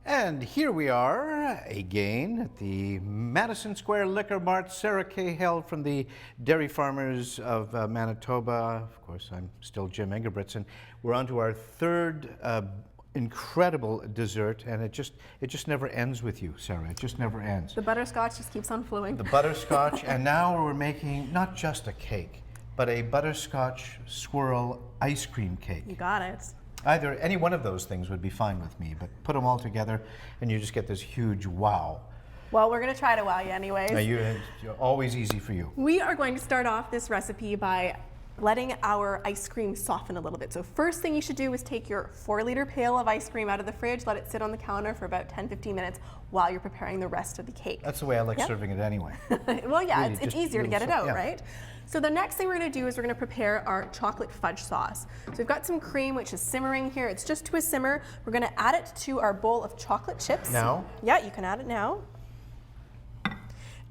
And here we are again at the Madison Square Liquor Mart. Sarah Cahill from the Dairy Farmers of Manitoba. Of course, I'm still Jim Ingebrigtsen. We're on to our third incredible dessert, and it just never ends with you, Sarah. It just never ends. The butterscotch just keeps on flowing. The butterscotch, and now we're making not just a cake, but a butterscotch swirl ice cream cake. You got it. Either any one of those things would be fine with me, but put them all together and you just get this huge wow. Well, we're going to try to wow you anyways. Now you're always easy for you. We are going to start off this recipe by letting our ice cream soften a little bit. So first thing you should do is take your 4-liter pail of ice cream out of the fridge, let it sit on the counter for about 10-15 minutes while you're preparing the rest of the cake. That's the way I like serving it anyway. Well, yeah, really, it's easier to get it out, yeah. right? So the next thing we're going to do is we're going to prepare our chocolate fudge sauce. So we've got some cream which is simmering here. It's just to a simmer. We're going to add it to our bowl of chocolate chips. Now? Yeah, you can add it now.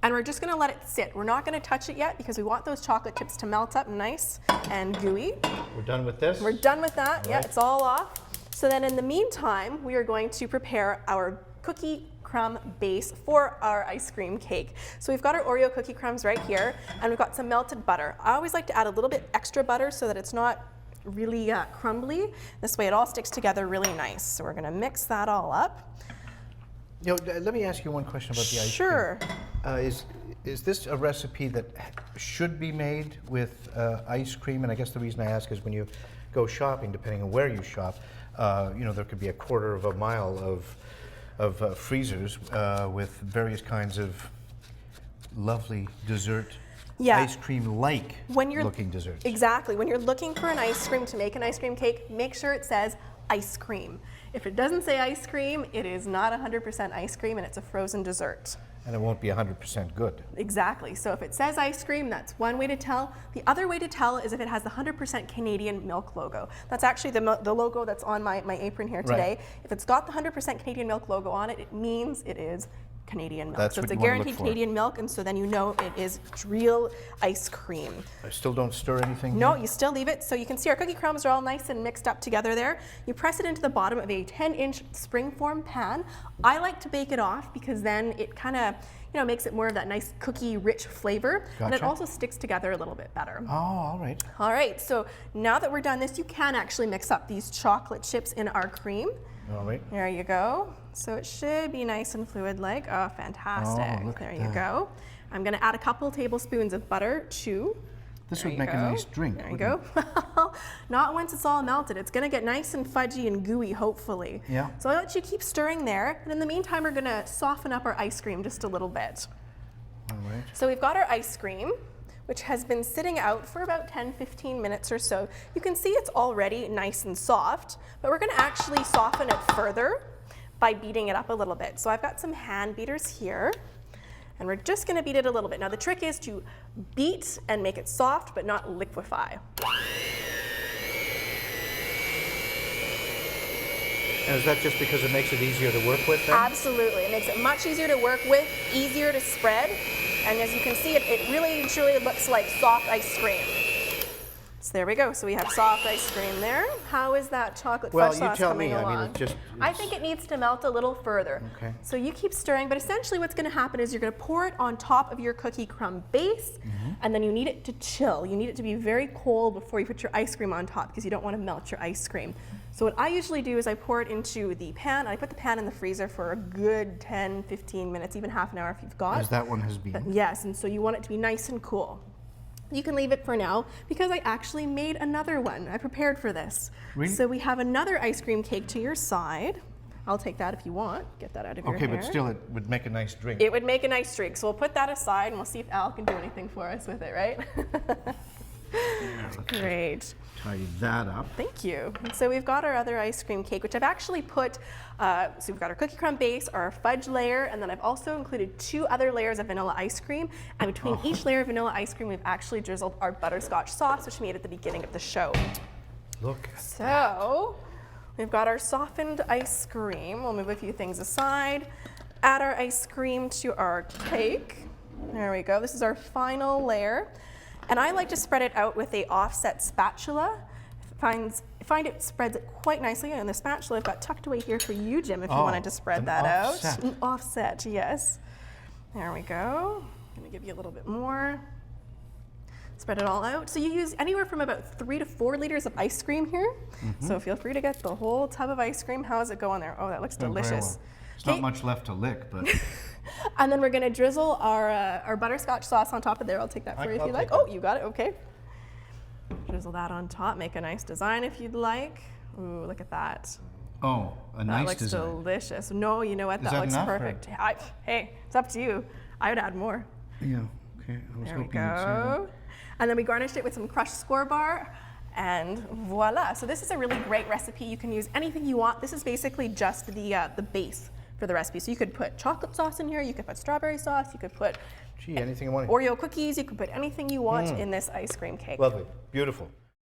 And we're just going to let it sit. We're not going to touch it yet because we want those chocolate chips to melt up nice and gooey. We're done with this? We're done with that. All Yeah, right. it's all off. So then in the meantime, we are going to prepare our cookie crumb base for our ice cream cake. So we've got our Oreo cookie crumbs right here, and we've got some melted butter. I always like to add a little bit extra butter so that it's not really crumbly. This way it all sticks together really nice. So we're going to mix that all up. You know, let me ask you one question about the ice Sure. cream. Is this a recipe that should be made with ice cream? And I guess the reason I ask is when you go shopping, depending on where you shop, you know, there could be a quarter of a mile of freezers with various kinds of lovely dessert, ice cream-like looking desserts. Exactly. When you're looking for an ice cream to make an ice cream cake, make sure it says ice cream. If it doesn't say ice cream, it is not 100% ice cream and it's a frozen dessert. And it won't be 100% good. Exactly. So if it says ice cream, that's one way to tell. The other way to tell is if it has the 100% Canadian milk logo. That's actually the logo that's on my apron here today. Right. If it's got the 100% Canadian milk logo on it, it means it is Canadian milk. That's so what it's a you wanna look guaranteed for. Canadian milk, and so then you know it is real ice cream. I still don't stir anything? No, here? you still leave it. So you can see our cookie crumbs are all nice and mixed up together there. You press it into the bottom of a 10-inch springform pan. I like to bake it off because then it kind of, you know, makes it more of that nice cookie rich flavor. Gotcha. And it also sticks together a little bit better. Oh, all right. All right, so now that we're done this, you can actually mix up these chocolate chips in our cream. All right. There you go. So it should be nice and fluid-like. Oh, fantastic. Oh, look There at you that. go. I'm going to add a couple tablespoons of butter too. This There would you make a go. nice drink. There you wouldn't go. Not once it's all melted. It's going to get nice and fudgy and gooey, hopefully. Yeah. So I'll let you keep stirring there. And in the meantime, we're going to soften up our ice cream just a little bit. All right. So we've got our ice cream, which has been sitting out for about 10-15 minutes or so. You can see it's already nice and soft, but we're going to actually soften it further by beating it up a little bit. So I've got some hand beaters here, and we're just going to beat it a little bit. Now the trick is to beat and make it soft, but not liquefy. And is that just because it makes it easier to work with then? Absolutely. It makes it much easier to work with, easier to spread, and as you can see, it really and truly looks like soft ice cream. So there we go. So we have soft ice cream there. How is that chocolate fudge sauce coming along? I mean, it just... I think it needs to melt a little further. Okay. So you keep stirring, but essentially what's going to happen is you're going to pour it on top of your cookie crumb base, and then you need it to chill. You need it to be very cold before you put your ice cream on top because you don't want to melt your ice cream. So what I usually do is I pour it into the pan. I put the pan in the freezer for a good 10-15 minutes, even half an hour if you've got. As that one has been. Yes, and so you want it to be nice and cool. You can leave it for now because I actually made another one. I prepared for this. Really? So we have another ice cream cake to your side. I'll take that if you want. Get that out of your hair. Okay, but still, it would make a nice drink. It would make a nice drink. So we'll put that aside and we'll see if Al can do anything for us with it, right? Great. Tidy that up. Thank you. And so we've got our other ice cream cake, which I've actually put, so we've got our cookie crumb base, our fudge layer, and then I've also included 2 other layers of vanilla ice cream. And between each layer of vanilla ice cream, we've actually drizzled our butterscotch sauce, which we made at the beginning of the show. Look. So we've got our softened ice cream. We'll move a few things aside. Add our ice cream to our cake. There we go. This is our final layer. And I like to spread it out with a offset spatula. If find it spreads it quite nicely. And the spatula I've got tucked away here for you, Jim, if you Oh, wanted to spread an that offset. out. An offset, yes. There we go. I'm gonna give you a little bit more. Spread it all out. So you use anywhere from about 3 to 4 liters of ice cream here. So feel free to get the whole tub of ice cream. How's it going there? Oh, that looks Very delicious. well. There's not much left to lick, but And then we're gonna drizzle our butterscotch sauce on top of there. I'll take that for you if I'll you like. take Oh, that. you got it, okay. Drizzle that on top, make a nice design if you'd like. Ooh, look at that. oh, a That nice looks design. delicious. No, you know what, that that looks enough, or- perfect. Hey, it's up to you. I would add more. Yeah, okay. I was There we hoping you'd say that. go. And then we garnished it with some crushed score bar, and voila. So this is a really great recipe. You can use anything you want. This is basically just the base for the recipe. So you could put chocolate sauce in here, you could put strawberry sauce, you could put Gee, anything you want. Oreo cookies, you could put anything you want in this ice cream cake. Lovely, beautiful.